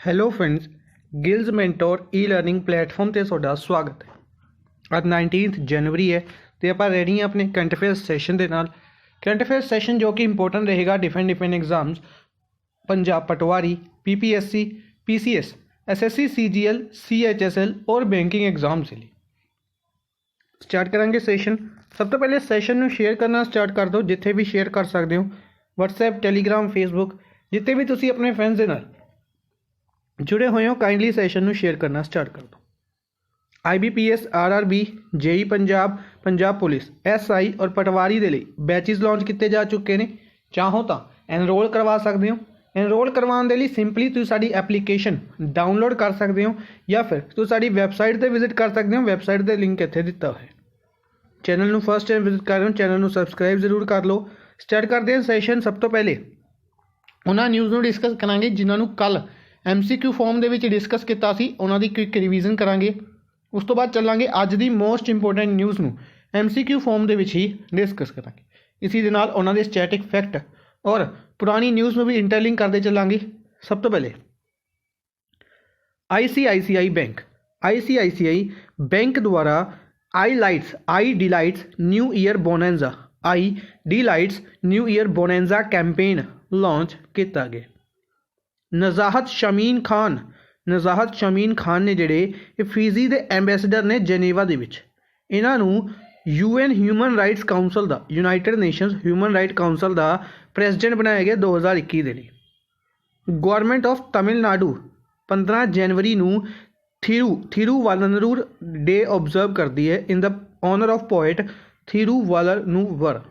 Hello friends, ਗਿਲਜ਼ mentor ਈ learning platform ਤੇ ਤੁਹਾਡਾ ਸਵਾਗਤ ਹੈ। ਅੱਜ 19 ਜਨਵਰੀ ਹੈ ਤੇ ਆਪਾਂ ਰੈਡੀ ਹਾਂ ਆਪਣੇ ਕਰੰਟ ਅਫੇਅਰਸ ਸੈਸ਼ਨ ਦੇ ਨਾਲ। ਕਰੰਟ ਅਫੇਅਰਸ ਸੈਸ਼ਨ ਜੋ ਕਿ ਇੰਪੋਰਟੈਂਟ ਰਹੇਗਾ ਡਿਫਰੈਂਟ ਐਗਜ਼ਾਮਸ, ਪੰਜਾਬ ਪਟਵਾਰੀ, ਪੀਪੀਐਸਸੀ, ਪੀਸੀਐਸ, ਐਸਐਸसी, ਸੀਜੀਐਲ, ਸੀਐਚਐਸਐਲ और ਬੈਂਕਿੰਗ ਐਗਜ਼ਾਮਸ ਦੇ ਲਈ। ਸਟਾਰਟ ਕਰਾਂਗੇ ਸੈਸ਼ਨ। ਸਭ ਤੋਂ ਪਹਿਲੇ ਸੈਸ਼ਨ ਨੂੰ ਸ਼ੇਅਰ ਕਰਨਾ ਸਟਾਰਟ ਕਰ ਦਿਓ, ਜਿੱਥੇ ਵੀ ਸ਼ੇਅਰ ਕਰ ਸਕਦੇ ਹੋ, WhatsApp, ਟੈਲੀਗ੍ਰਾਮ, ਫੇਸਬੁੱਕ, ਜਿੱਥੇ ਵੀ ਤੁਸੀਂ ਆਪਣੇ ਫਰੈਂਡਸ ਦੇ ਨਾਲ जुड़े हुए हो काइंडली सैशन में शेयर करना स्टार्ट कर दो। IBPS, RRB, JEE Punjab, Punjab police, SI और पटवारी के लिए बैचेज लॉन्च किए जा चुके हैं। चाहो तो एनरोल करवा सकते हो। एनरोल करवाने के लिए सिंपली तुम साड़ी एप्लीकेशन डाउनलोड कर सकते हो या फिर तुम साड़ी वैबसाइट पर विजिट कर सकते हो। वैबसाइट का लिंक इतने दिता है। चैनल में फर्स्ट टाइम विजिट कर रहे हो, चैनल में सबसक्राइब जरूर कर लो। स्टार्ट करते हैं सैशन। सब तो पहले उन्होंने न्यूज़ में डिस्कस करांगे जिन्होंने कल MCQ फॉर्म ਦੇ ਵਿੱਚ ਡਿਸਕਸ ਕੀਤਾ ਸੀ, ਉਹਨਾਂ ਦੀ ਕੁਇਕ ਰਿਵੀਜ਼ਨ ਕਰਾਂਗੇ। ਉਸ ਤੋਂ ਬਾਅਦ ਚੱਲਾਂਗੇ ਅੱਜ ਦੀ ਮੋਸਟ ਇੰਪੋਰਟੈਂਟ ਨਿਊਜ਼ ਨੂੰ MCQ ਫॉर्म ਦੇ ਵਿੱਚ ਹੀ ਡਿਸਕਸ ਕਰਾਂਗੇ। ਇसी ਦੇ ਨਾਲ ਉਹਨਾਂ ਦੇ ਸਟੈਟਿਕ ਫੈਕਟ ਔਰ ਪੁਰਾਣੀ ਨਿਊਜ਼ ਨੂੰ ਵੀ ਇੰਟਰਲਿੰਕ ਕਰਦੇ ਚੱਲਾਂਗੇ। ਸਭ ਤੋਂ ਪਹਿਲੇ ICICI बैंक द्वारा I delights new year bonanza campaign launch किया गया। नज़ाहत शमीन खान ने जिहड़े फिजी के एंबेसडर ने जेनेवा दे विच, इन्हां नूं UN ह्यूमन राइट्स काउंसल का, United Nations human right council का प्रेसिडेंट बनाया गया 2021 के लिए। गवर्नमेंट ऑफ तमिलनाडु 15 जनवरी नूं थिरुवल्लुवर डे ऑब्जर्व करती है in the honour of poet Thiruvalluvar.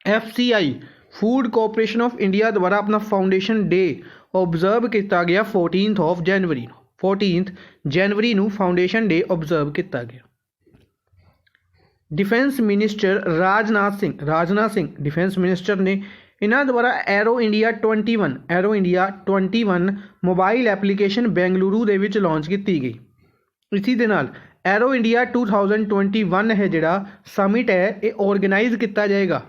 FCI food corporation of India द्वारा अपना फाउंडेशन डे ऑब्जर्व किया गया 14 जनवरी नूं फाउंडेशन डे ऑब्जर्व किया गया। Defence minister Rajnath Singh defence minister ने इन्हां द्वारा arrow India 21 mobile application Bengaluru दे विच लॉन्च की गई। इसी दे नाल एरो इंडिया 2021 है जिहड़ा समिट है ये ऑर्गेनाइज किया जाएगा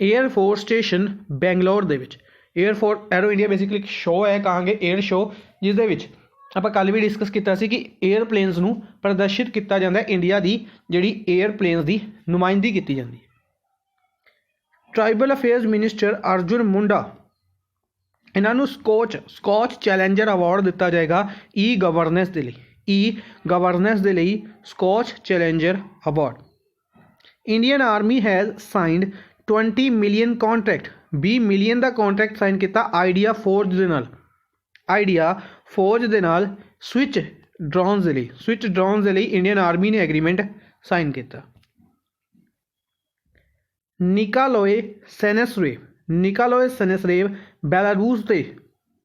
एयरफोर्स स्टेशन बैंगलोर दे विच। एयरफोर्स एरो इंडिया बेसिकली एक शो है, कहांगे एयर शो, जिस दे विच आपां कल भी डिस्कस किया सी कि एयरप्लेन्स नूं प्रदर्शित किया जाता है, इंडिया की जिहड़ी एयरप्लेन्स की नुमाइंदगी की जाती है। Tribal affairs minister Arjun Munda इन्हां नूं स्कॉच चैलेंजर अवार्ड दिता जाएगा ई गवर्नेंस के लिए Scotch challenger award. Indian army has signed 20 million contract 20 million का कॉन्ट्रैक्ट साइन किया आइडिया फोर्ज दे नाल स्विच ड्रोन्स के लिए इंडियन आर्मी ने एग्रीमेंट साइन किया। निकालोए सेनेसरेव बेलारूस के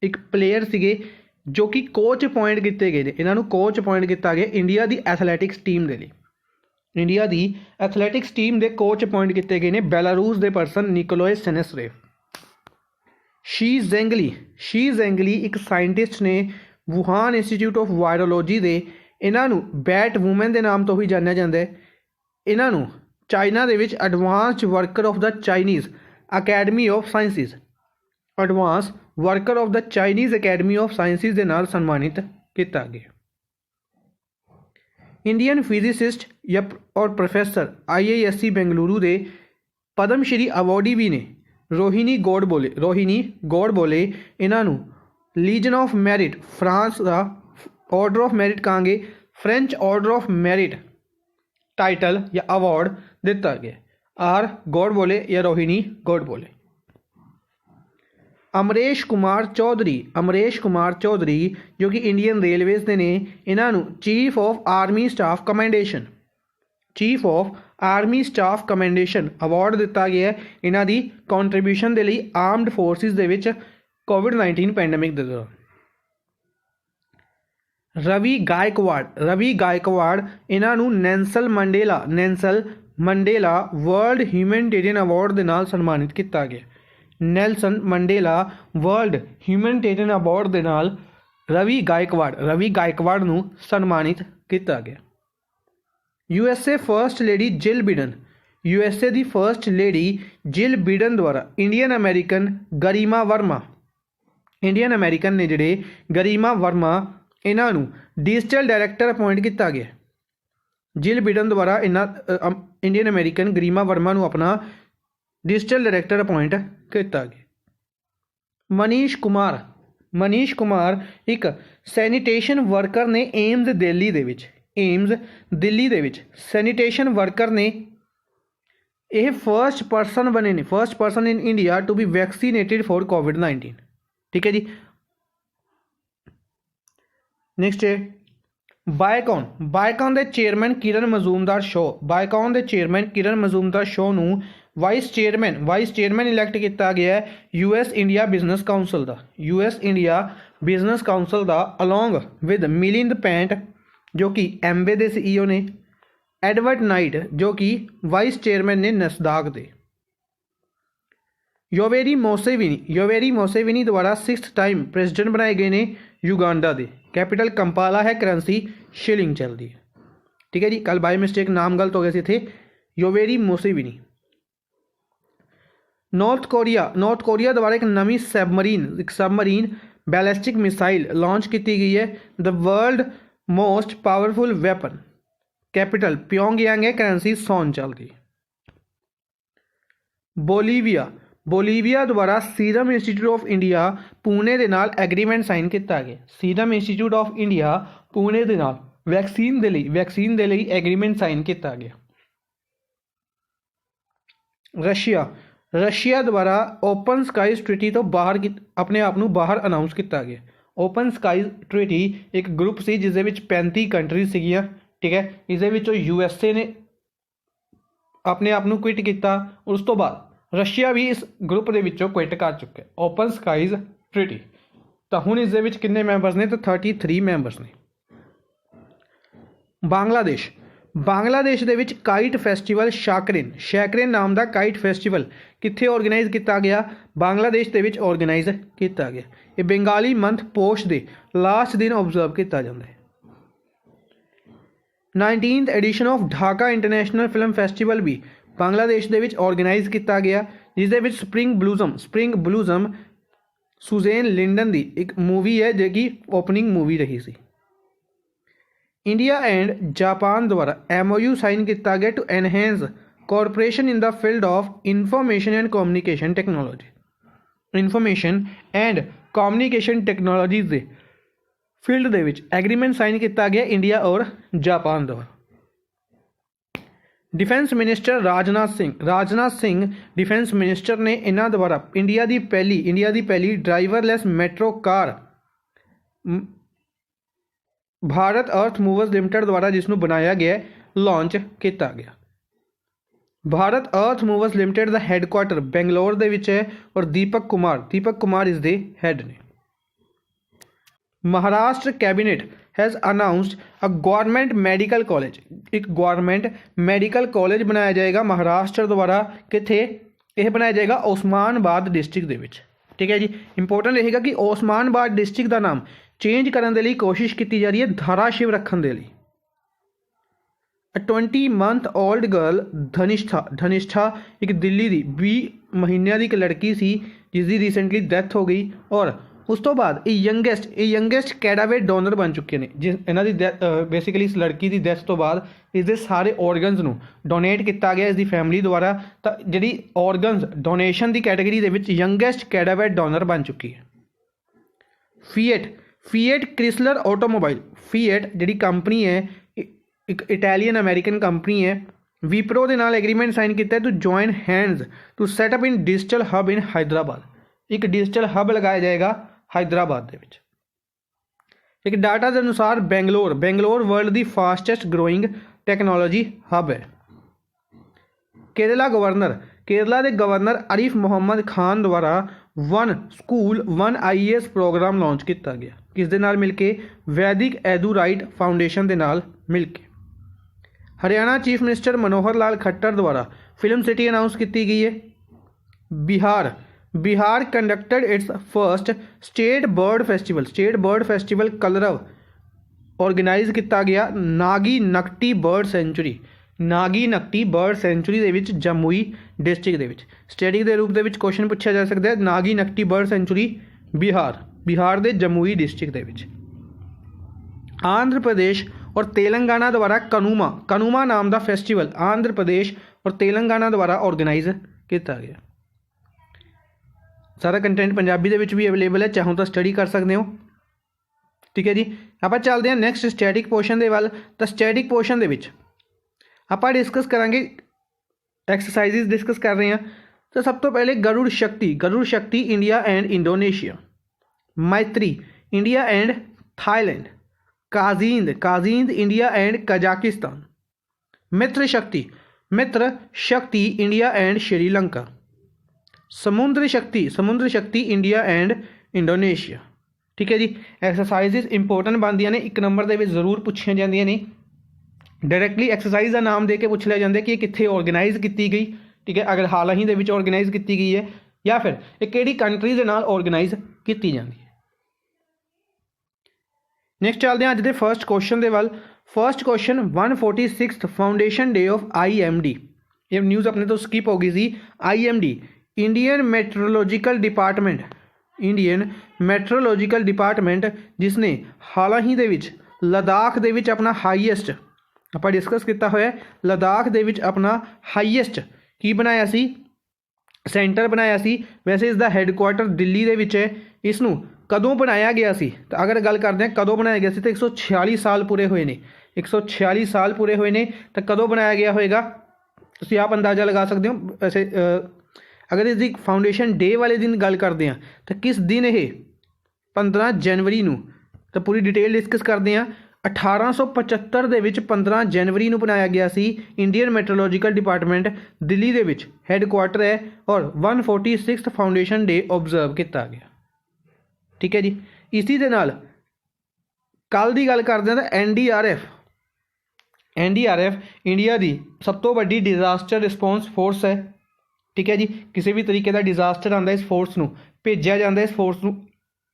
एक प्लेयर सीगे जो कि कोच अपॉइंट किए गए। इन्हों कोच अपॉइंट किया गया इंडिया की एथलैटिक्स टीम के लिए। इंडिया की एथलैटिक्स टीम के कोच अपॉइंट किए गए हैं बेलारूस के पर्सन निकोलोए सेनेसरेव। शी जेंगली एक साइंटिस्ट ने वुहान इंस्टीट्यूट ऑफ वायरोलॉजी के इन्हों बैट वूमेन के नाम तो ही जाना जाता है। इन्हों चाइना के advance worker of the Chinese academy of sciences के नाल सन्मानित किया गया। इंडियन फिजिसिस्ट और प्रोफैसर IISc बेंगलुरु के पद्मश्री अवार्डी भी ने रोहिणी गौडबोले इन्हों लीजन ऑफ मैरिट फ्रांस का ऑर्डर ऑफ मैरिट कहेंगे French order of merit title या अवार्ड दिता गया। R गौडबोले या रोहिणी गौडबोले। अमरेश कुमार चौधरी जो कि इंडियन रेलवेज के ने इन्हों chief of army staff commendation award दिता गया है इन्हों की कॉन्ट्रीब्यूशन के लिए आर्मड फोर्सिस के विच कोविड-19 पैंडमिक के दौरान। रवि गायकवाड़ इन्हों Nelson Mandela world humanitarian award के नाल सन्मानित किया गया। Nelson Mandela world humanitarian award के नाल रवि गायकवाड़ नूं सन्मानित किया गया। USA फर्स्ट लेडी जिल बिडन द्वारा इंडियन अमेरिकन गरिमा इंडियन अमेरिकन ने जिहड़े गरिमा वर्मा इन्हां नूं डिजिटल डायरैक्टर अपॉइंट किया गया। जिल बिडन द्वारा इंडियन अमेरिकन गरिमा वर्मा नूं अपना डिजिटल डायरैक्टर अपॉइंट किया गया। मनीष कुमार एक सैनीटेशन वर्कर ने एम्स दिल्ली दे विच सैनीटेशन वर्कर ने यह फर्स्ट परसन बने ने first person in India to be vaccinated for कोविड-19। ठीक है जी। नेक्स्ट है बायकॉन के चेयरमैन किरण मजूमदार शो नूं वाइस चेयरमैन इलैक्ट किया गया है यूएस इंडिया बिजनेस काउंसिल का अलॉन्ग विद मिलिंद पैंट जो कि एम्बे के CEO ने, एडवर्ड नाइट जो कि वाइस चेयरमैन ने नस्दाक दे। योवेरी मोसेविनी द्वारा 6th टाइम प्रेजिडेंट बनाए गए ने युगांडा दे। कैपिटल कंपाला है, करेंसी शिलिंग चलती है। ठीक है जी। कल बाय मिस्टेक नाम गलत हो गए थे। योवेरी मोसेविनी। नॉर्थ कोरिया द्वारा एक नवी सबमरीन बैलिस्टिक मिसाइल लॉन्च की गई है। The world most powerful weapon. Capital Pyongyang है, करेंसी सोन चल गई। बोलीविया द्वारा serum institute of India Pune के नाल एग्रीमेंट साइन किया गया। Serum institute of India Pune के नाल वैक्सीन के लिए एग्रीमेंट साइन किया गया। रशिया द्वारा ओपन स्काईज ट्रीटी तो बाहर अपने आप को बाहर अनाउंस किया गया। ओपन स्काईज ट्रीटी एक ग्रुप से जिस 35 कंट्रीज सीगियां। ठीक है। इस USA ने अपने आप को क्विट किया। उस तो बाद रशिया भी इस ग्रुप के क्विट कर चुका है ओपन स्काईज ट्रीटी। तो हुण इस कितने मैंबर्स ने? तो 33 मैंबर्स ने। बांग्लादेश दे विच काइट फैसटिवल शैकरिन नाम का काइट फैसटिवल कित्थे ऑर्गेनाइज किया गया? बांग्लादेश दे विच ऑर्गेनाइज किया गया। ये बंगाली मंथ पोष के लास्ट दिन ऑब्जर्व किया जाता है। 19th edition of Dhaka international film festival भी बांग्लादेश दे विच ऑर्गेनाइज किया गया जिस दे विच स्प्रिंग ब्लूजम सुजैन लिंडन की एक मूवी है जो कि ओपनिंग मूवी रही सी। इंडिया एंड जापान द्वारा MOU साइन किया गया to enhance corporation in the field of information and communication technologies के फील्ड दे विच एग्रीमेंट साइन किया गया इंडिया और जापान द्वारा। Defence minister Rajnath Singh defence minister ने इन्हों द्वारा इंडिया की पहली ड्राइवरलैस मेट्रो कार भारत अर्थ मूवर्स लिमिटेड द्वारा जिसनों बनाया गया लॉन्च किया गया। भारत अर्थ मूवर्स लिमिटेड का हैडक्वार्टर बेंगलोर दे विच है और दीपक कुमार इस दे हैड ने। Maharashtra cabinet has announced a government medical college. एक गवर्नमेंट मेडिकल कॉलेज बनाया जाएगा महाराष्ट्र द्वारा। कित्थे? यह बनाया जाएगा ओस्मानाबाद डिस्ट्रिक्ट दे विच। ठीक है जी। इंपोर्टेंट रहेगा कि ओस्मानाबाद डिस्ट्रिक्ट का नाम चेंज करने के लिए कोशिश की जा रही है धाराशिव रखने के लिए। 20-month-old गर्ल धनिष्ठा एक दिल्ली की 20 महीनों की एक लड़की सी जिसकी रिसेंटली डेथ हो गई और उस तो बाद यंगेस्ट कैडावेट डोनर बन चुके हैं। जिस इन्हों की बेसिकली इस लड़की की डेथ तो बाद इसके सारे ऑर्गनस नूं डोनेट किया गया इसकी फैमिली द्वारा। तो जी ऑर्गनस डोनेशन की कैटेगरी के यंगेस्ट कैडावेट डोनर बन चुकी है। फीएट क्रिसलर ऑटोमोबाइल जी कंपनी है एक इटैलियन अमेरिकन कंपनी है। विप्रो के नाल एग्रीमेंट साइन किया to join hands to set up in digital hub in Hyderabad. एक डिजिटल हब लगाया जाएगा हैदराबाद के विच। एक डाटा के अनुसार बेंगलोर वर्ल्ड की फास्टेस्ट ग्रोइंग टैक्नोलॉजी हब है। केरला के गवर्नर आरिफ मोहम्मद खान द्वारा one school one IAS programme launch किया गया। किस दे नाल मिलके? वैदिक एडुराइट फाउंडेशन के नाल मिलके। हरियाणा चीफ मिनिस्टर मनोहर लाल खट्टर द्वारा फिल्म सिटी अनाउंस की गई है। Bihar conducted it's first state bird festival कलरव ऑर्गेनाइज किया गया नागी नकटी बर्ड सेंचुरी दे विच जमुई डिस्ट्रिक्ट दे विच। स्टडी के रूप में क्वेश्चन पूछा जा सकता है नागी नकटी बर्ड सेंचुरी बिहार। बिहार के जमुई डिस्ट्रिक्ट के। आंध्र प्रदेश और तेलंगाना द्वारा कनुमा नाम का फैसटीवल आंध्र प्रदेश और तेलंगाना द्वारा ऑर्गेनाइज किया गया। सारा कंटेंट पंजाबी दे विच भी अवेलेबल है, चाहो तो स्टडी कर सकते हो। ठीक है जी, आप चलते हैं नैक्सट स्टैटिक पोर्शन के वाल। तो स्टैटिक पोर्शन के विच आप डिस्कस करांगे, एक्सरसाइजिज डिस्कस कर रहे हैं। तो सब तो पहले Garuda Shakti India and Indonesia, Maitree India and Thailand, Kazind India and Kazakhstan, Mitra Shakti India and Sri Lanka, समुद्र शक्ति इंडिया एंड इंडोनेशिया। ठीक है जी, एक्सरसाइजिज इंपोर्टेंट बनदियां ने, एक नंबर के जरूर पूछिया जांदियां ने। डायरैक्टली एक्सरसाइज का नाम दे के पूछ लिया जाता है कि कित्थे ऑर्गेनाइज की गई। ठीक है, अगर हाल ही दे विच ऑर्गेनाइज की गई है या फिर ये किहड़ी कंट्री दे नाल ऑर्गेनाइज की जाती है। नैक्सट चलते हैं अज के फर्स्ट क्वेश्चन के वाल। First question 146 foundation day of IMD। ये न्यूज़ अपने तो स्किप हो गई सी। IMD इंडियन मैट्रोलॉजिकल डिपार्टमेंट जिसने हाल ही दे विच लद्दाख दे विच अपना हाईएस्ट आप डिस्कस किया होया, लद्दाख दे विच अपना हाईएस्ट की बनाया सी, सेंटर बनाया सी। वैसे इसका हैडकुआटर दिल्ली दे विच है। इसनू कदों बनाया गया सी, तो अगर गल करते हैं कदों बनाया गया सी, तो 146 साल पूरे हुए ने। 146 साल पूरे हुए ने, तो कदों बनाया गया होएगा तुसीं आप अंदाज़ा लगा सकते हो। वैसे अगर इसकी फाउंडेशन डे वाले दिन गल करते हैं तो किस दिन ये 15 जनवरी नूं, तो पूरी डिटेल डिस्कस करते हैं। 1875 दे विच 15 जनवरी नूं बनाया गया सी। इंडियन मैट्रोलॉजिकल डिपार्टमेंट दिल्ली दे विच हैडकुआटर है और 146 फाउंडेशन डे ऑबजर्व किया गया। ठीक है जी, इसी दे नाल कल की गल करते हैं तो NDRF इंडिया की सब तो वड्डी डिजास्टर रिस्पोंस फोर्स है। ठीक है जी, किसी भी तरीके का डिजास्टर आता इस फोर्स नूं भेजा जाता है, इस फोर्स नूं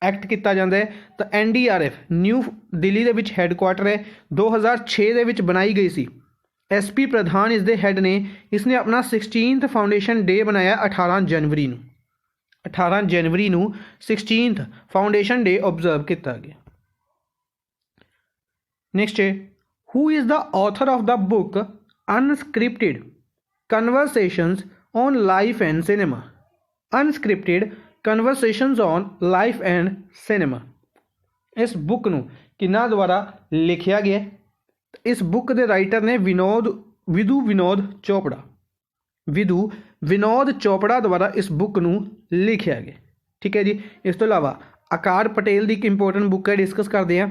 एक्ट किया जाता है। तो NDRF न्यू दिल्ली के विच हैडकुआटर है, 2006 दे विच बनाई गई सी। SP प्रधान इसके हैड ने। इसने अपना 16th फाउंडेशन डे बनाया 18 जनवरी नूं। 18 जनवरी नूं 16th फाउंडेशन डे ऑबजर्व किया गया। नेक्स्ट है, who is the author of the book unscripted conversations on life and cinema. Unscripted conversations on life and cinema, इस बुक नूं किन्हां द्वारा लिखिया गया। इस बुक के राइटर ने विधु विनोद चोपड़ा द्वारा इस बुक नूं लिखिया गया। ठीक है जी, इस तो इलावा आकार पटेल की एक इंपोर्टेंट बुक है, डिस्कस करते हैं।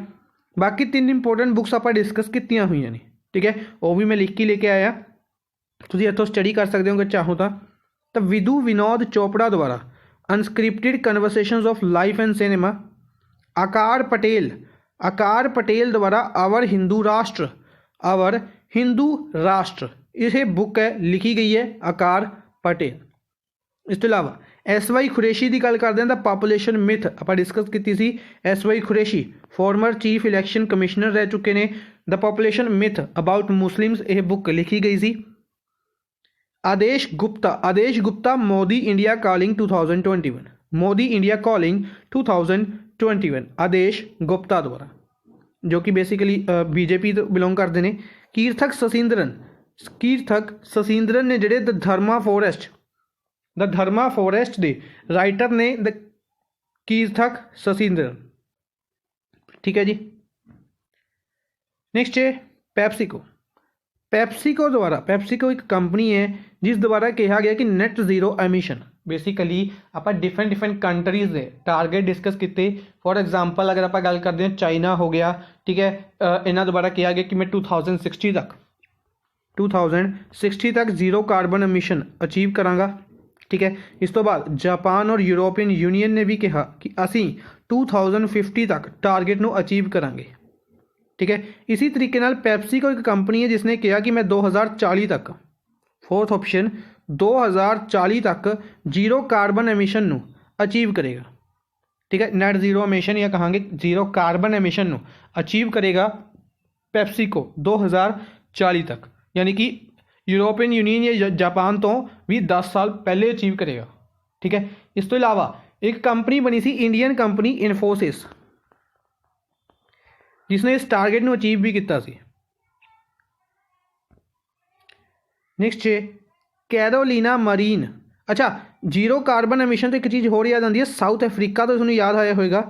बाकी 3 इंपोर्टेंट बुक्स आप डिस्कस कीतियां हुई ने। ठीक है, वो भी मैं लिख के लेके आया, तुसीं इत्थों स्टडी कर सकते हो अगर चाहो तो। विधु विनोद चोपड़ा द्वारा unscripted conversations of life and cinema. आकार पटेल द्वारा आवर हिंदू राष्ट्र यह बुक है लिखी गई है आकार पटेल। इस तो इलावा SY खुरैशी की गल करते हैं तो पॉपुलेशन मिथ आप डिस्कस की सी। SY Qureshi former chief election commissioner रह चुके हैं। The population myth about Muslims यह बुक लिखी गई सी। आदेश गुप्ता मोदी इंडिया कॉलिंग 2021 आदेश गुप्ता द्वारा, जो कि बेसिकली BJP तो बिलोंग करते हैं। कीर्थक ससींद्रन ने जोड़े द धर्मा फॉरेस्ट के राइटर ने द कीर्थक ससींद्रन। ठीक है जी, नेक्स्ट है पैप्सिको एक कंपनी है जिस द्वारा कहा गया कि नेट जीरो एमिशन। बेसिकली आप डिफरेंट कंट्रीज़ के टारगेट डिस्कस किए। फॉर एग्जांपल अगर आप गल करते हैं चाइना हो गया। ठीक है, इन्हों द्वारा कहा गया कि मैं 2060 तक जीरो कार्बन एमिशन अचीव करांगा। ठीक है, इस तो बाद जापान और यूरोपियन यूनियन ने भी कहा कि असी 2050 तक टारगेट नूं अचीव करांगे। ठीक है, इसी तरीके नाल पैप्सिको एक कंपनी है जिसने कहा कि मैं 2040 तक, फोर्थ ऑप्शन 2040 तक जीरो कार्बन एमिशन नूं अचीव करेगा। ठीक है, नैट जीरो एमिशन या कहांगे जीरो कार्बन एमिशन नूं अचीव करेगा पैप्सिको 2040 तक, यानी कि यूरोपियन यूनियन या जापान तो भी 10 साल पहले अचीव करेगा। ठीक है, इस तो इलावा एक कंपनी बनी सी इंडियन कंपनी इन्फोसिस, जिसने इस टारगेट ਨੂੰ ਅਚੀਵ भी ਕੀਤਾ ਸੀ। ਨੈਕਸਟ ਹੈ ਕੈਰੋਲੀਨਾ ਮਰੀਨ। ਅੱਛਾ, जीरो कार्बन एमिशन तो एक चीज़ होर याद आती है, साउथ अफ्रीका तो इसमें याद आया होगा।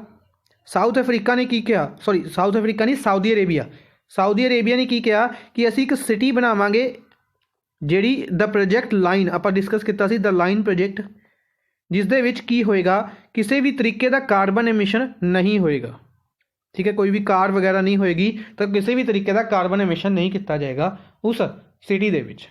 साउथ अफ्रीका ने की किया, सॉरी साउथ अफ्रीका नहीं, साउदी अरेबिया, साउदी अरेबिया ने की किया कि असी एक सिटी बनावांगे ਜਿਹੜੀ द प्रोजेक्ट लाइन ਆਪਾਂ डिस्कस किया सी, द लाइन प्रोजेक्ट, जिस दे विच की होएगा किसी भी तरीके का कार्बन एमिशन नहीं होएगा। ठीक है, कोई भी कार वगैरह नहीं होएगी तो किसी भी तरीके का कार्बन एमिशन नहीं किया जाएगा उस सिटी दे विच।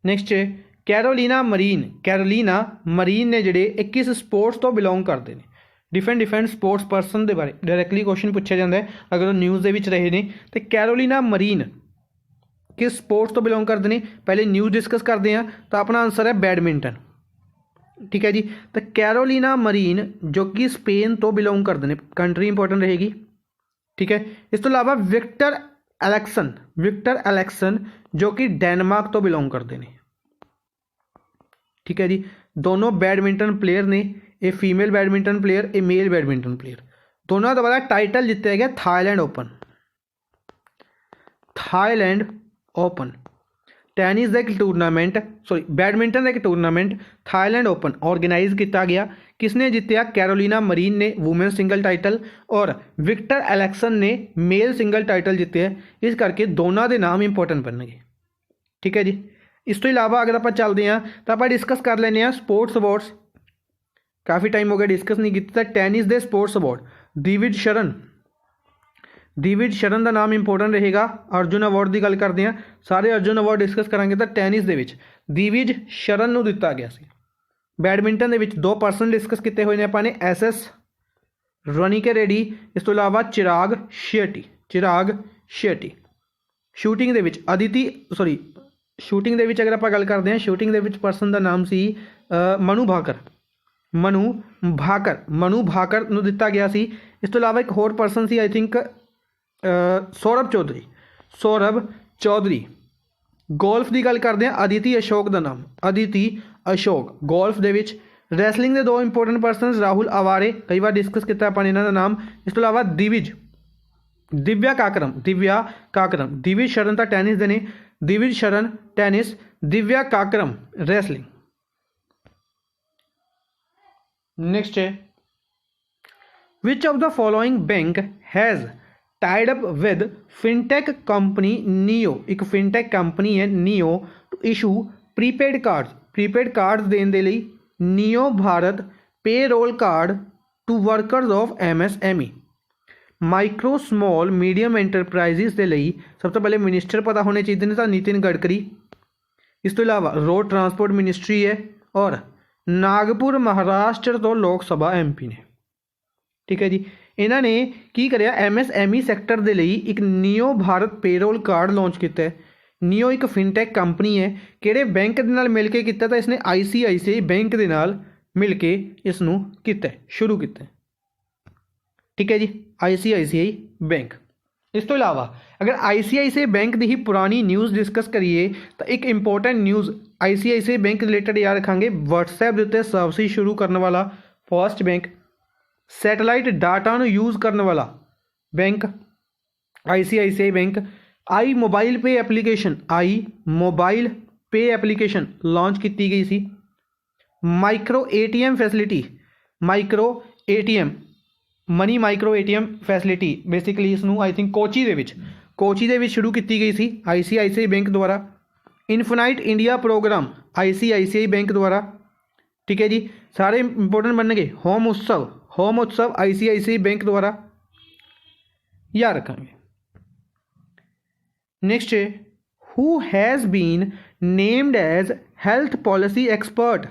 नैक्सट है कैरोलीना मरीन। कैरोलीना मरीन ने जिहड़े 21 स्पोर्ट्स तो बिलोंग करते हैं। डिफरेंट स्पोर्ट्स परसन के बारे डायरैक्टली क्वेश्चन पूछा जाता है अगर वो न्यूज़ के रहे ने। तो कैरोलीना मरीन किस स्पोर्ट्स तो बिलोंग करते हैं, पहले न्यूज़ डिस्कस करते हैं। तो अपना आंसर है बैडमिंटन। ठीक है जी, तो कैरोलीना मरीन जो कि स्पेन तो बिलोंग करते हैं, कंट्री इंपॉर्टेंट रहेगी। ठीक है, इस तो अलावा विक्टर एलेक्सन जो कि डेनमार्क तो बिलोंग करते हैं। ठीक है जी, दोनों बैडमिंटन प्लेयर ने, a female badminton player, a male badminton player, दोनों द्वारा टाइटल जितया गया थाईलैंड ओपन। टैनिस का एक टूरनामेंट, सॉरी बैडमिंटन का एक टूरनामेंट थाईलैंड ओपन ऑर्गेनाइज किया गया। किसने जितया? कैरोलीना मरीन ने वूमेन सिंगल टाइटल और विक्टर एलेक्सन ने मेल सिंगल टाइटल जितया। इस करके दोनों के नाम इंपॉर्टेंट बनणगे। ठीक है जी, इस तो इलावा अगर आप चलते हैं तो आप डिस्कस कर लें स्पोर्ट्स अवार्ड्स। काफ़ी टाइम हो गया डिस्कस नहीं किया। टैनिस के स्पोर्ट्स अवार्ड दिविज शरण का नाम इंपॉर्टेंट रहेगा। अर्जुन अवार्ड की गल करते हैं, सारे अर्जुन अवार्ड डिस्कस करांगे। तो टैनिस के दिविज शरण को दिता गया सी। बैडमिंटन के 2 पर्सन डिस्कस किए हुए हैं अपने, SS रनिके रेड्डी, इस तो इलावा चिराग शेट्टी। शूटिंग के अदिति, सॉरी शूटिंग के अगर आप गल करते हैं, शूटिंग के पर्सन का नाम सी मनु भाकर नूं दिता गया सी। इस तो इलावा एक होर पर्सन सी, I think Saurabh Chaudhary. Golf की गल करते हैं, अदिति अशोक गोल्फ के। रैसलिंग के 2 इंपोर्टेंट पर्सन, राहुल अवारे, कई बार डिस्कस किया अपन इन्हों का नाम। इस तो इलावा दिव्या काकरम। दिविज शरण तो टैनिस के ने, Divij Sharan tennis, Divya Kakran wrestling. Next है which of the following bank has tied up with fintech company Neo. एक फिनटेक कंपनी है Neo to issue prepaid cards देने के लिए Neo Bharat payroll card to workers of MSME micro small medium enterprises के लिए सब तो पहले मिनिस्टर पता होने चाहिए ने, तो नितिन गडकरी। इस तो इलावा रोड ट्रांसपोर्ट मिनिस्ट्री है और नागपुर महाराष्ट्र तो लोक सभा MP ने। ठीक है जी, इन्होंने की करिया MSME सैक्टर के लिए एक neo Bharat payroll card launch किया है। नियो एक फिनटेक कंपनी है, किहड़े बैंक के नाल मिल के किया? तो इसने ICICI बैंक के नाल मिल के इसनूं किया, शुरू किया। ठीक है जी, ICICI बैंक। इस तो इलावा अगर ICICI बैंक की ही पुरानी न्यूज़ डिस्कस करिए तो एक important news ICICI bank related याद रखांगे। WhatsApp के उत्ते सर्विस शुरू करने वाला first bank, satellite data use करने वाला bank ICICI bank. I mobile pay application launch की गई सी। Micro ATM money micro ATM facility basically इसनूं आई थिंक कोची दे शुरू की गई सी ICICI बैंक द्वारा। Infinite India program ICICI bank द्वारा। ठीक है जी, सारे इंपोर्टेंट बन गए। होम उत्सव ICICI बैंक द्वारा, याद रखेंगे। नेक्स्ट है who has been named as health policy expert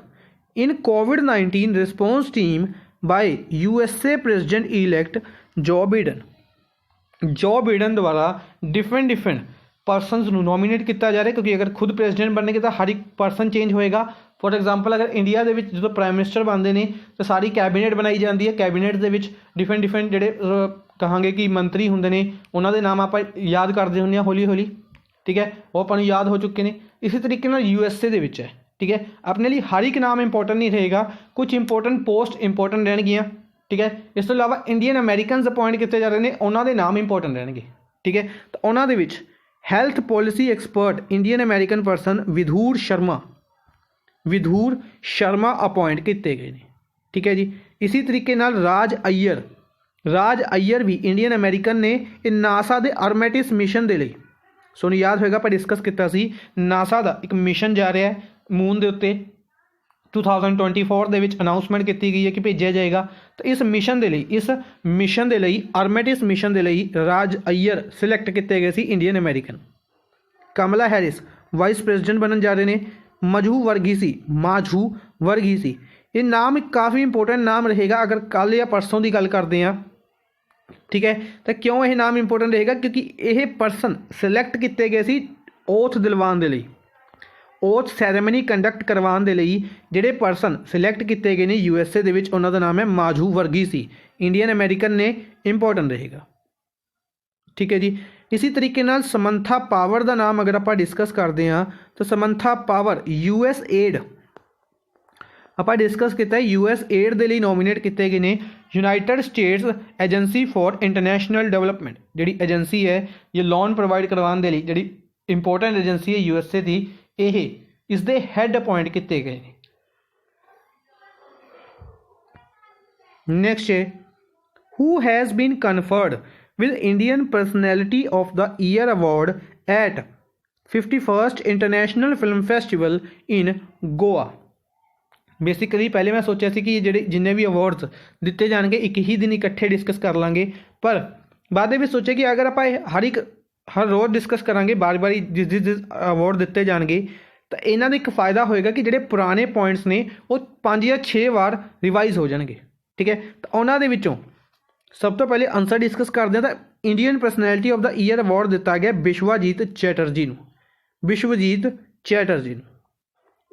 in COVID-19 response team by USA president elect Joe Biden द्वारा डिफरेंट पर्सनस नॉमिनेट किया जा रहा है, क्योंकि अगर खुद प्रेसिडेंट बनने तो हर एक पर्सन चेंज होएगा। फॉर एग्जाम्पल अगर इंडिया के जो प्राइम मिनिस्टर बनते हैं तो सारी कैबिनेट बनाई जाती है। कैबिनेट के डिफरेंट जोड़े कहांगे कि मंत्री होंगे ने, उन्होंने नाम आप याद करते होंगे हौली हौली। ठीक है, वो अपन याद हो चुके हैं। इसी तरीके USA है। ठीक है। अपने लिए हर एक नाम इंपॉर्टेंट नहीं रहेगा, कुछ इंपॉर्टेंट पोस्ट इंपॉर्टेंट रहणगियां, ठीक है। इस तो इलावा इंडियन अमेरिकनस अपॉइंट किए जा रहे हैं, उन्होंने नाम इंपॉर्टेंट रहणगे, ठीक है। तो उन्होंने विच health policy expert Indian American person Vidur Sharma appoint किए गए हैं, ठीक है जी। इसी तरीके नाल राज अय्यर भी इंडियन अमेरिकन ने नासा के आर्मेटिस मिशन के लिए, सोनू याद होएगा आप डिस्कस किया सी, नासा का एक मिशन जा रहा है मून के उत्ते 2024 ਦੇ ਵਿੱਚ ਅਨਾਉਂਸਮੈਂਟ ਕੀਤੀ ਗਈ ਹੈ ਕਿ ਭੇਜਿਆ ਜਾਏਗਾ। तो इस मिशन के लिए आर्मेटिस मिशन के लिए राज अय्यर सिलेक्ट किए गए सी इंडियन अमेरिकन। कमला हैरिस वाइस प्रेजिडेंट बनन जा रहे हैं। माझू वर्गीसी ये नाम काफ़ी इंपोर्टेंट नाम रहेगा अगर कल या परसों की गल करते हैं, ठीक है। तो क्यों यह नाम इंपोर्टेंट रहेगा, क्योंकि यह परसन सिलेक्ट किए गए सी ओथ दिलवान के लिए, ओथ सैरेमनी कंडक्ट करवाने के लिए ਜਿਹੜੇ परसन सिलेक्ट किए गए हैं USA ਦੇ ਵਿੱਚ ਉਹਨਾਂ ਦਾ ਨਾਮ है माझू वर्गीसी। इंडियन अमेरिकन ने इंपॉर्टेंट रहेगा, ठीक है जी। इसी तरीके नाल समंथा पावर का नाम अगर आप डिस्कस करते हैं तो समंथा पावर US एड आप डिस्कस किया, US एड के लिए नॉमिनेट किए गए हैं। United States agency for international development जी एजेंसी है ये लोन प्रोवाइड करवाने के लिए जी इंपॉर्टेंट एजेंसी है USA की, यह इसके हैड अपॉइंट किए गए हैं। नेक्स्ट है who has been conferred with Indian personality of the year award at 51st international film festival in Goa. Basically पहले मैं सोचा सी कि ਜਿਹੜੇ जिन्ने भी अवार्ड्स दिते जाएंगे एक ही दिन इकट्ठे डिस्कस कर लाँगे, पर बाद में सोचे कि अगर आप हर रोज़ डिस्कस करांगे बार बार जिस अवार्ड दिते जाएंगे तो इन्हों का एक फायदा होएगा कि जोड़े पुराने पॉइंट्स ने वो 5 या 6 बार रिवाइज हो जाएंगे, ठीक है। तो उन्होंने सब तो पहले आंसर डिस्कस करते हैं। तो Indian personality of the year award दिता गया विश्वजीत चैटर्जी नूं,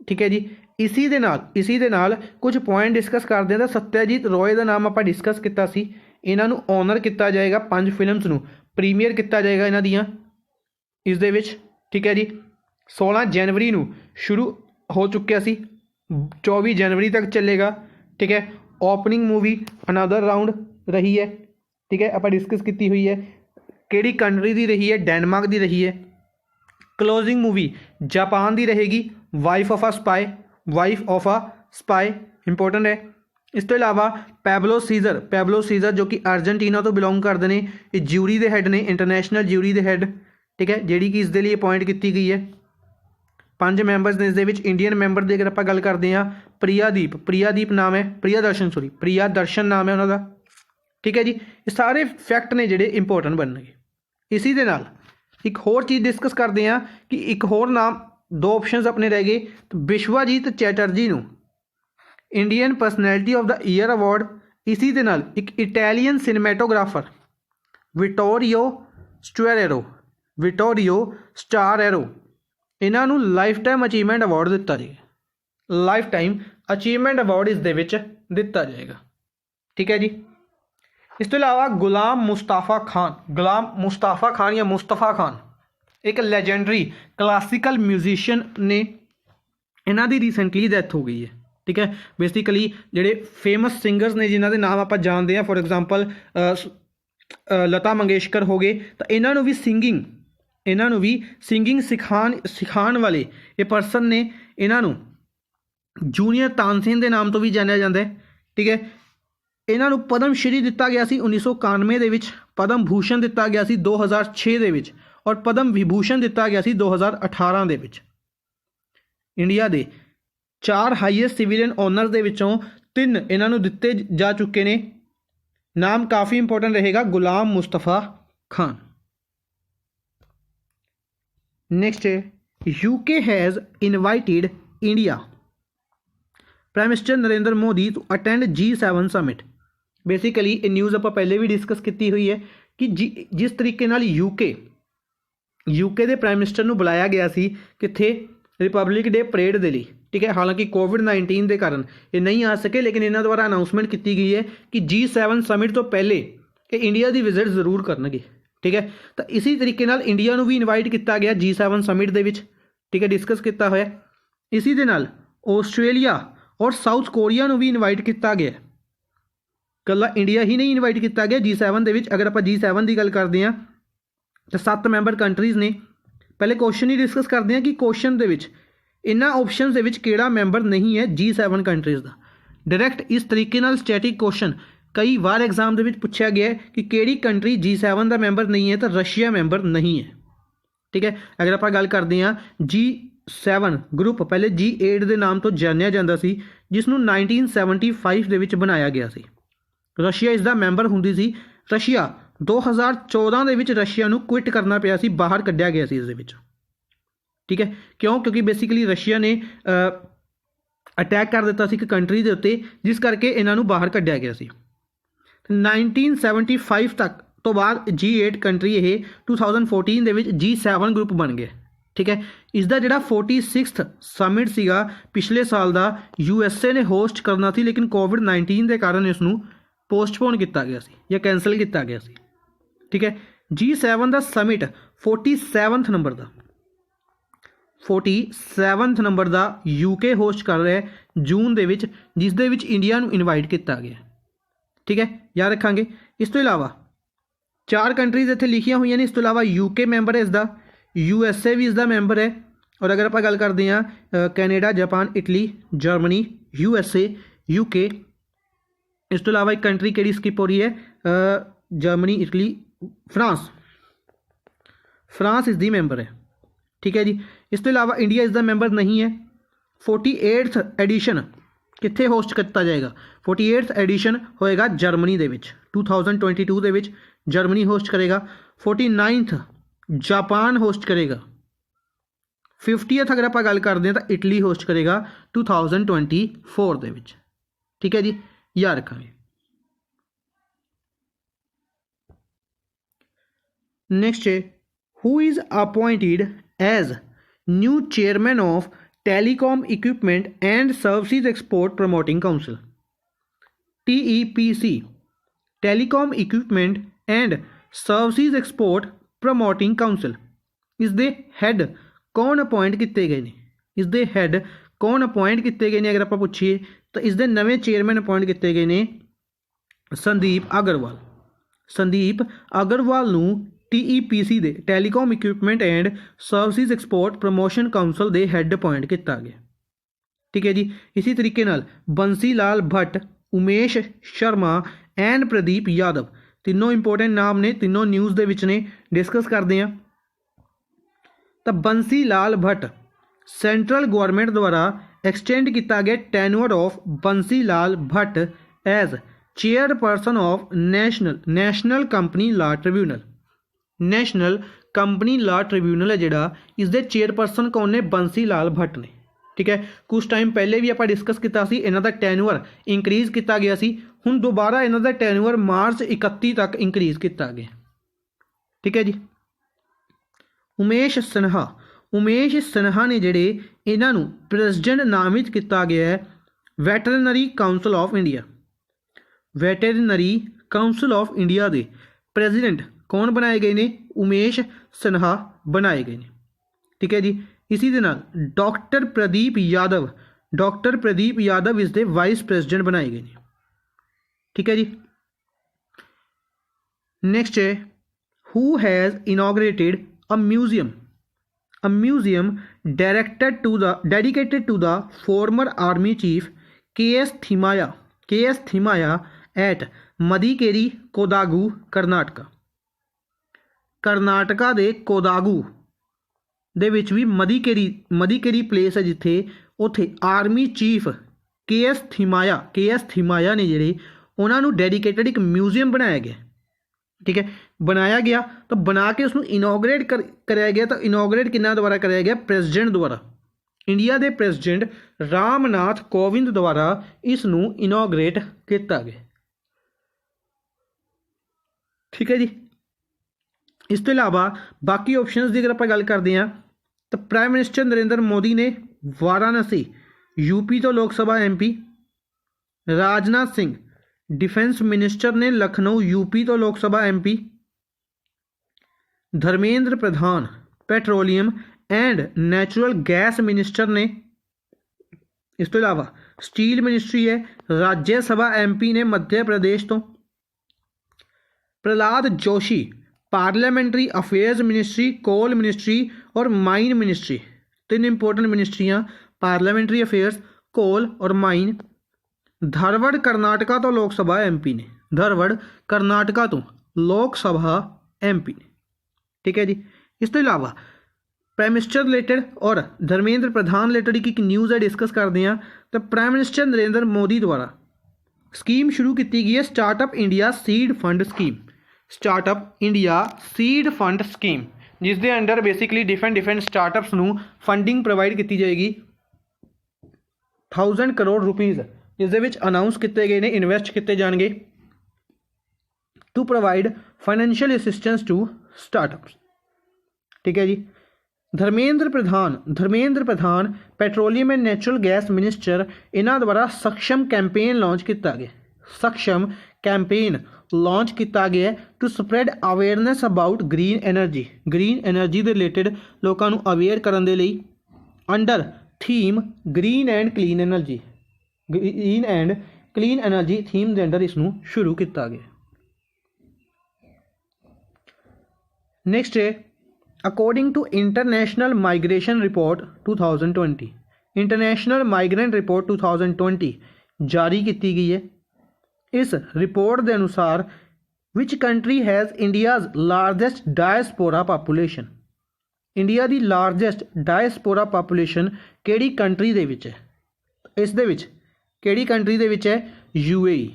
ठीक है जी। इसी दे नाल कुछ पॉइंट डिस्कस करते हैं। तो सत्यजीत रॉय का नाम आप डिस्कस किया सी, इन्हों ऑनर किया जाएगा 5 फिल्म्स नूं प्रीमियर किया जाएगा इन्हां दियां इस दे विच, ठीक है जी। 16 जनवरी नूं शुरू हो चुकिया सी, 24 जनवरी तक चलेगा, ठीक है। ओपनिंग मूवी अनदर राउंड रही है, ठीक है, आप डिस्कस की हुई है। किहड़ी कंट्री की रही है, डेनमार्क की रही है। क्लोजिंग मूवी जापान की रहेगी, wife of a spy important है। इस तो इलावा पैब्लो सीजर जो कि अर्जेंटीना तो बिलोंग करते हैं, ये ज्यूरी के हैड ने, इंटरनेशनल ज्यूरी के हैड, ठीक है, जी कि इसके लिए अपॉइंट की गई है। 5 मैंबरस ने इस इंडियन मैंबर की अगर आप गल करते हैं प्रियादीप नाम है, प्रियादर्शन नाम है उन्होंने, ठीक है जी। ये सारे फैक्ट ने जोड़े इंपोर्टेंट बनने। इसी दे नाल एक होर चीज़ डिस्कस करते हैं कि एक होर नाम 2 ऑप्शनस अपने रह गए। तो विश्वजीत चैटर्जी नूं Indian personality of the year award, इसी दे नाल एक इटैलीयन सिनेमैटोग्राफर विटोरियो स्टारेरो इन्हों लाइफ टाइम अचीवमेंट अवार्ड दिता जाएगा, लाइफ टाइम अचीवमेंट अवार्ड इस दे विच दिता जाएगा, ठीक है जी। इस तो इलावा गुलाम मुस्तफ़ा खान या मुस्तफ़ा खान एक लैजेंडरी क्लासिकल म्यूजिशियन ने, इन्हों की रिसेंटली डैथ हो गई है, ठीक है। बेसिकली जोड़े फेमस सिंगर्स ने जिन्हों के नाम आप जानते हैं, फॉर एग्जाम्पल लता मंगेशकर हो गए, तो इन्हों भी सिंगिंग सिखाण वाले ये परसन ने, इन्हों जूनियर तानसेन के नाम तो भी जानिया जाता है, ठीक है। इन्हों पद्म श्री दिता गया 1991 के, पद्म भूषण दिता गया 2006 के, और पद्म विभूषण दिता गया 2018 के। इंडिया के 4 हाईएस्ट सिविलियन ऑनर्स के विचों 3 इन्हों दिते जा चुके हैं। नाम काफ़ी इंपोर्टेंट रहेगा, गुलाम मुस्तफ़ा खान। नेक्स्ट है UK has invited India prime minister Narendra Modi to attend G7 summit. Basically ये न्यूज़ आप पहले भी डिस्कस की हुई है कि जिस तरीके नाल यूके के प्राइम मिनिस्टर नूं बुलाया गया सी कित्थे रिपब्लिक डे परेड के लिए, ठीक है। हालांकि कोविड-19 के कारण ये नहीं आ सके, लेकिन इन्हों द्वारा अनाउंसमेंट की गई है कि G7 समिट तो पहले ये इंडिया की विजिट जरूर करनगे, ठीक है। तो इसी तरीके नाल इंडिया नूं भी इनवाइट किया गया G7 समिट के विच, ठीक है, डिस्कस किया होया। इसी दे नाल ਆਸਟ੍ਰੇਲੀਆ और साउथ कोरिया ਨੂੰ भी इनवाइट किया गया, कल्ला इंडिया ही नहीं इनवाइट किया गया G7 ਦੇ ਵਿੱਚ। अगर आप G7 की गल करते हैं तो 7 मैंबर कंट्रीज़ ने। पहले क्वेश्चन ही डिस्कस करते हैं कि क्वेश्चन दे विच इन्हां ऑप्शनस दे विच किहड़ा मैंबर नहीं है G7 कंट्रीज़ का। डायरैक्ट इस तरीके नाल स्टैटिक क्वेश्चन कई बार एग्जाम दे विच पूछा गया है कि किहड़ी कंट्री G7 का मैंबर नहीं है, तो रशिया मैंबर नहीं है। ठीक है, अगर आप गल करते हैं G7 ग्रुप पहले G8 के नाम तो जानिया जाता सी, जिसनों 1975 दे विच बनाया गया सी। रशिया इसका मैंबर हुंदी सी। रशिया 2014 ਦੇ ਵਿੱਚ रशिया ਨੂੰ क्विट करना ਪਿਆ ਸੀ, बाहर ਕੱਢਿਆ ਗਿਆ ਸੀ ਇਸ ਦੇ ਵਿੱਚ। ठीक है, क्यों? क्योंकि बेसिकली रशिया ने अटैक कर दिता सी एक कंट्री के उत्ते, जिस करके इन्हों बाहर कढ़िया गया सी। 1975 तक तो बाद G8 कंट्री ये 2014 ਦੇ ਵਿੱਚ G7 ग्रुप बन गए। ठीक है, इसका जोड़ा 46th समिट सीगा पिछले साल का USA ने होस्ट करना सी, लेकिन कोविड-19 के कारण इसनों पोस्टपोन किया गया सी या कैंसल किया गया सी। ठीक है, G7 का समिट 47th नंबर का 47th नंबर का UK होस्ट कर रहा है जून दे विच, जिस दे विच इंडिया नूं इनवाइट किया गया। ठीक है, याद रखांगे। इस तो इलावा 4 कंट्रीज़ इत्थे लिखियां हुई ने। इस तो इलावा UK मैंबर है इसका, USA भी इसका मैंबर है। और अगर आप गल करते हैं Canada, Japan, Italy, Germany, USA, UK। इस तो इलावा एक कंट्री किहड़ी स्किप हो रही है, जर्मनी, इटली, फ्रांस। फ्रांस इसकी मैंबर है। ठीक है जी। इस तो इलावा इंडिया इसका मैंबर नहीं है। 48th एडिशन कित्थे होस्ट किया जाएगा? 48th एडिशन होएगा जर्मनी दे विच 2022 दे विच जर्मनी होस्ट करेगा। 49th जापान होस्ट करेगा। 50th अगर आप गल करते हैं तो इटली होस्ट करेगा 2024 दे विच। ठीक है जी, याद रखेंगे। नेक्स्ट है, who is appointed as new chairman of telecom equipment and services export promoting council, TEPC, telecom equipment and services export promoting council. इसके हैड कौन अपॉइंट किए गए हैं? इसके हैड कौन अपॉइंट किए गए हैं अगर आप पूछिए तो इसके नवे चेयरमैन अपॉइंट किए गए हैं संदीप अग्रवाल। संदीप अग्रवाल नूं TEPC दे telecom equipment and services export promotion council दे हैड अपॉइंट किया गया। ठीक है जी। इसी तरीके नाल बंसी लाल भट्ट, उमेश शर्मा एंड प्रदीप यादव, तीनों इंपोर्टेंट नाम ने, तीनों न्यूज़ दे विच ने। डिस्कस करते हैं तो बंसी लाल भट्ट सेंट्रल गवर्नमेंट द्वारा एक्सटेंड किया गया tenure of Bansi Lal Bhatt as chairperson of national company law tribunal. National company law tribunal है जिहड़ा, इसके चेयरपर्सन कौन ने? बंसी लाल भट्ट ने। ठीक है, कुछ टाइम पहले भी आप डिस्कस किया सी, इन्हां दा टेन्योर इंक्रीज़ किया गया सी। हुण दोबारा इन्हां दा टेन्योर मार्च 31 तक इंक्रीज़ किया गया। ठीक है जी। उमेश सिन्हा ने जिहड़े इन्हां नूं प्रेसिडेंट नामित किया गया है veterinary council of India. Veterinary council of India के प्रेसिडेंट कौन बनाए गए हैं? उमेश सिन्हा बनाए गए हैं। ठीक है जी। इसी दे नाल डॉक्टर प्रदीप यादव इसके वाइस प्रेसिडेंट बनाए गए हैं। ठीक है जी। नेक्स्ट है, who has inaugurated a museum dedicated to the former army chief KS Thimayya at Madikeri, Kodagu, Karnataka दे कोदागु दे विच भी मदिकेरी प्लेस है जिथे उत्थे आर्मी चीफ KS थिमाया ने जिहड़े उन्हां नूं डेडिकेटेड एक म्यूजियम बनाया गया। ठीक है, बनाया गया तो बना के उसनूं इनॉग्रेट कराया गया। तो इनॉग्रेट किन्हां द्वारा कराया गया? प्रेसिडेंट द्वारा। इंडिया के प्रेसिडेंट रामनाथ कोविंद द्वारा इसनूं इनॉग्रेट किया गया। ठीक है जी। इस तो इलावा बाकी ऑप्शनस की अगर आप गल करते हैं तो प्राइम मिनिस्टर नरेंद्र मोदी ने वाराणसी UP तो लोक सभा MP, Rajnath Singh defence minister ने लखनऊ UP तो लोक सभा MP, Dharmendra Pradhan petroleum and natural gas minister ने इस तो इलावा स्टील मिनिस्ट्री है, राज्य सभा MP ने मध्य प्रदेश तो। Prahlad Joshi parliamentary affairs ministry, coal ministry और माइन मिनिस्ट्री। तीन इंपॉर्टेंट मिनिस्ट्रियाँ, पार्लियामेंट्री अफेयर्स, कोल और माइन। धारवाड़ कर्नाटका तो लोक सभा MP ने, धारवाड़ कर्नाटका तो लोक सभा MP ने, ठीक है जी। इस तो इलावा प्राइम मिनिस्टर रिलेटेड और धर्मेंद्र प्रधान रिलेटेड एक न्यूज़ है, डिस्कस करते हैं। तो प्राइम मिनिस्टर नरेंद्र मोदी द्वारा स्कीम शुरू की गई है startup India seed fund scheme, startup India seed fund scheme, जिस दे अंडर बेसिकली डिफरेंट स्टार्टअप्स ਨੂੰ फंडिंग प्रोवाइड की जाएगी 1000 करोड़ रुपीज़ इस दे विच अनाउंस किए गए ने, इन्वेस्ट किए जाएंगे to provide financial assistance to startups, ठीक है जी। Dharmendra Pradhan petroleum and natural gas minister, इन्हों द्वारा सक्षम कैंपेन लॉन्च किया गया, सक्षम कैंपेन लॉन्च किया गया to spread awareness about green energy के रिलेटेड लोगों को अवेयर करने के लिए under theme green and clean energy theme के अंडर इसनूं शुरू किया गया। नेक्स्ट है according to international migration report 2020, international migrant report 2020 जारी की गई है। इस रिपोर्ट के अनुसार which country has India's largest diaspora population, India की लार्जेस्ट डायस्पोरा पॉपुलेशन केड़ी कंट्री दे विच है, इस दे विच केड़ी कंट्री दे विच है, UAE,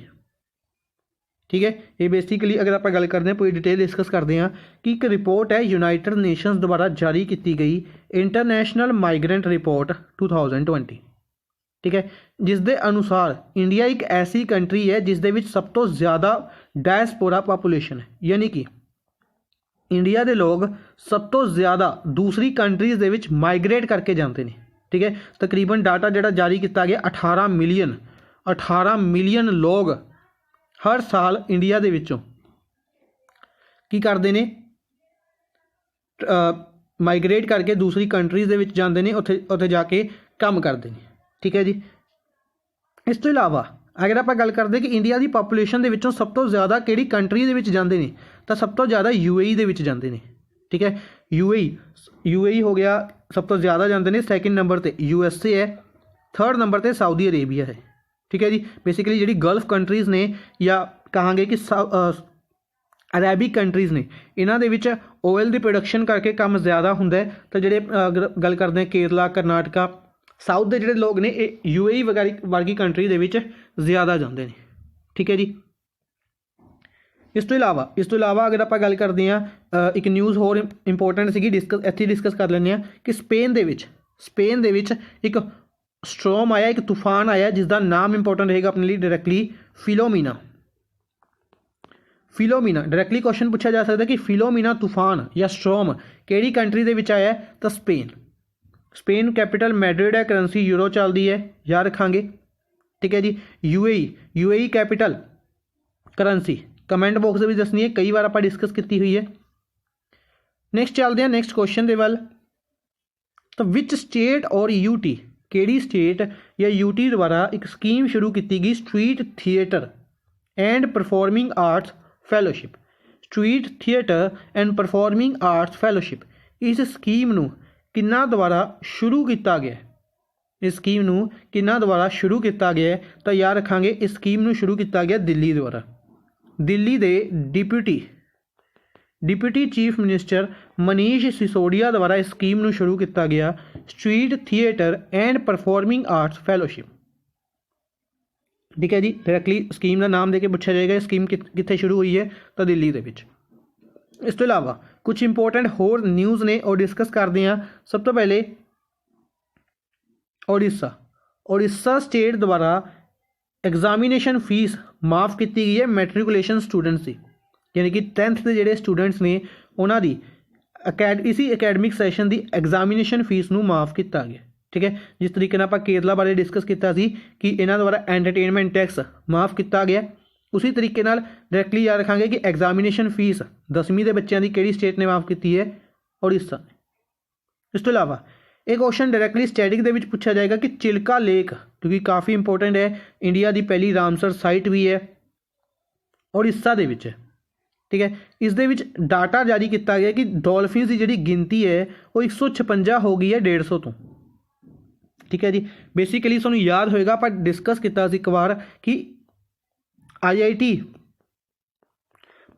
ठीक है। ये बेसिकली अगर आप गल करते हैं पूरी डिटेल डिस्कस करते हैं कि एक रिपोर्ट है यूनाइटेड नेशंस द्वारा जारी की गई इंटरनेशनल माइग्रेंट रिपोर्ट 2020, ठीक है, जिस दे अनुसार इंडिया एक ऐसी कंट्री है जिस दे विच सब तो ज़्यादा डायस्पोरा पॉपुलेशन है, यानी कि इंडिया के लोग सब तो ज़्यादा दूसरी कंट्रीज़ दे विच माइग्रेट करके जाते हैं, ठीक है। तकरीबन डाटा जोड़ा जारी किया गया 18 मिलियन लोग हर साल इंडिया दे विचों की करते हैं, माइग्रेट करके दूसरी कंट्रीज़ दे विच जाते हैं, उत्थे जाके काम करते हैं, ठीक है जी। इस तो इलावा अगर आप गल करते कि इंडिया की पॉपुलेशन के विचों सब तो ज़्यादा किहड़ी कंट्री दे विच जाते हैं, तो सब तो ज़्यादा UAE दे विच जाते हैं, ठीक है। UAE हो गया सब तो ज़्यादा जाते हैं, सैकेंड नंबर पर USA है, थर्ड नंबर पर सऊदी अरेबिया है, ठीक है जी। बेसिकली जी गल्फ कंट्रीज़ ने या कहांगे कि अरेबिक कंट्रीज़ ने, इन्हां दे विच ऑयल की प्रोडक्शन करके काम ज़्यादा हुंदा है। तो जिहड़े गल करते हैं केरला कर्नाटका साउथ के जिहड़े लोग ने UAE वर्गी कंट्री दे विच ज़्यादा जाते हैं, ठीक है जी। इस तो इलावा अगर आप गल करते हैं एक न्यूज़ होर इंपोर्टेंट सी इत्थे डिस्कस कर लें कि स्पेन दे विच एक स्ट्रॉम आया, एक तूफान आया जिसका नाम इंपोर्टेंट रहेगा अपने लिए डायरैक्टली फिलोमिना। डायरैक्टली क्वेश्चन पूछा जा सकता है कि फिलोमिना तूफान या स्ट्रॉम केड़ी कंट्री दे विच आया है, तो स्पेन कैपिटल मैड्रिड है, करंसी यूरो चलती है, याद रखांगे, ठीक है जी। UAE capital currency comment box में दसनी है, कई बार आप डिस्कस की हुई है। नेक्स्ट चलते हैं नेक्स्ट क्वेश्चन के वाल। तो विच स्टेट और UT केड़ी स्टेट या UT द्वारा एक स्कीम शुरू की गई street theatre and performing arts fellowship, street theatre and performing arts fellowship. इस स्कीम नूं किन्ना द्वारा शुरू किया गया, इस स्कीम नूं किन्ना द्वारा शुरू किया गया, तो याद रखांगे इस स्कीम नूं शुरू किया गया दिल्ली द्वारा, दिल्ली के deputy chief minister Manish Sisodia द्वारा इस स्कीम नूं शुरू किया गया street theatre and performing arts fellowship, ठीक है जी। डायरैक्टली स्कीम का नाम देके पूछा जाएगा स्कीम कित्थे शुरू हुई है, तो दिल्ली के विच। इस तो इलावा कुछ इंपोर्टेंट होर न्यूज़ ने और डिस्कस करते हैं। सब तो पहले ओडिशा स्टेट द्वारा एग्जामिनेशन फीस माफ़ की गई है मैट्रिकुलेशन स्टूडेंट्स की, यानी कि 10th के जोड़े स्टूडेंट्स ने उन्होंने इसी अकैडमिक सैशन की एग्जामिनेशन फीस नूं माफ़ किया गया, ठीक है। जिस तरीके आप केरला बारे डिस्कस किया कि इन्हों द्वारा एंटरटेनमेंट टैक्स माफ़ किया गया, उसी तरीके डायरैक्टली याद रखांगे कि एग्जामिनेशन फीस 10वीं के बच्चों की किहड़ी स्टेट ने माफ़ की है, ओडिशा ने। इस तो इलावा ਇਹ क्वेश्चन डायरैक्टली स्टैटिक ਦੇ ਵਿੱਚ ਪੁੱਛਿਆ ਜਾਏਗਾ ਕਿ चिल्का लेक, क्योंकि काफ़ी इंपोर्टेंट है, इंडिया की पहली रामसर साइट भी है और हिस्सा ਦੇ ਵਿੱਚ है। ठीक है, इस दे विच डाटा जारी किया गया कि डॉल्फिन की जी गिनती है वो 156 हो गई है 150 तो। ठीक है जी, बेसिकली तुहानूं याद होएगा आप डिस्कस किया एक बार कि IIT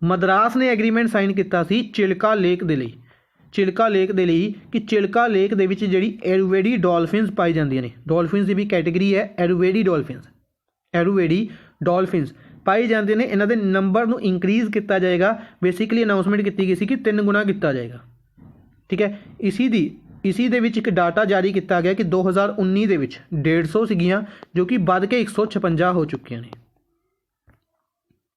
मद्रास ने एग्रीमेंट साइन किया चिल्का लेक के लिए, चिल्का लेक के लिए कि चिल्का लेक दे विच जिहड़ी एरुवेडी डॉल्फिन्स पाई जांदियां ने, डॉल्फिन्स की भी कैटेगरी है एरुवेडी डॉल्फिन्स, एरुवेडी डॉल्फिन्स पाई जाते हैं। इन्हों के नंबर को इंक्रीज़ किया जाएगा, बेसिकली अनाउंसमेंट की गई कि 3 गुना किया जाएगा। ठीक है, इसी दे विच एक डाटा जारी किया गया कि 2019 दे विच 150 सीगियां जो कि बढ़ के 156 हो चुकी ने।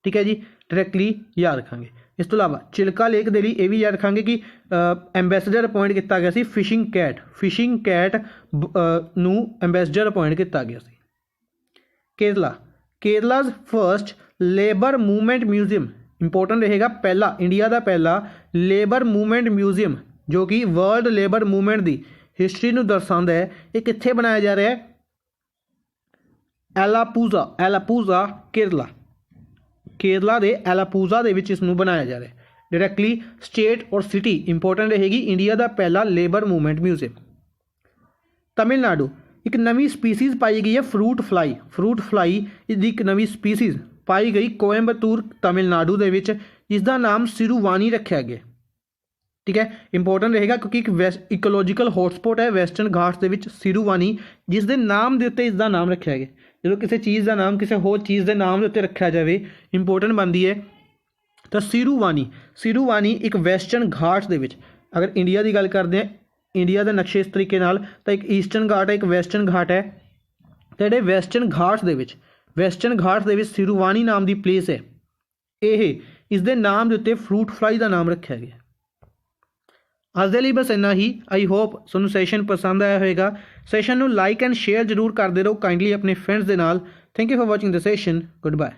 ठीक है जी, डायरैक्टली याद रखांगे। इस तो इलावा चिल्का लेक के लिए यह भी याद रखांगे कि एंबेसडर अपॉइंट किया गया फिशिंग कैट नू एंबेसडर अपॉइंट किया गया। Kerala, Kerala's first labour movement museum, important रहेगा, पहला इंडिया का पहला लेबर मूवमेंट म्यूजियम जो कि वर्ल्ड लेबर मूवमेंट की हिस्टरी को दर्शाता है, ये कित्थे बनाया जा रहा है? एलापूजा केरला, केरला के एलापूजा दे विच इसनूं बनाया जा रहा है। डायरैक्टली स्टेट और सिटी इंपोर्टेंट रहेगी, इंडिया का पहला लेबर मूवमेंट म्यूजियम। तमिलनाडु, एक नवी स्पीसीज़ पाई गई है फ्रूट फ्लाई इसकी एक नवी स्पीसीज़ पाई गई कोयंबतूर तमिलनाडु के विच, जिसका नाम सिरुवानी रखा गया। ठीक है, इंपोर्टेंट रहेगा क्योंकि एक इकोलॉजिकल हॉटस्पॉट है वैसटर्न घाट्स के विच सिरुवानी, जिसके नाम के उत्ते इसका नाम रखा गया। जो किसी चीज़ का नाम किसी होर चीज़ के नाम के उत्ते रखा जाए इंपोर्टेंट बनती है। तो सिरुवानी एक वैसटर्न घाट्स के विच, अगर इंडिया की गल करते हैं इंडिया के नक्शे इस तरीके नाल, तो एक ईस्टर्न घाट है एक वैसटर्न घाट है। तो जिहड़े वैसटर्न घाट्स दे विच सिरुवानी नाम की प्लेस है, ये इसके नाम के उत्ते फ्रूट फ्लाई का नाम रखा गया। अज दे लई बस इन्ना ही। आई होप तुहानूं सैशन पसंद आया होगा। सैशन नूं लाइक एंड शेयर जरूर करते रहो काइंडली अपने फ्रेंड्स के नाल। Thank you for watching the session. Good bye.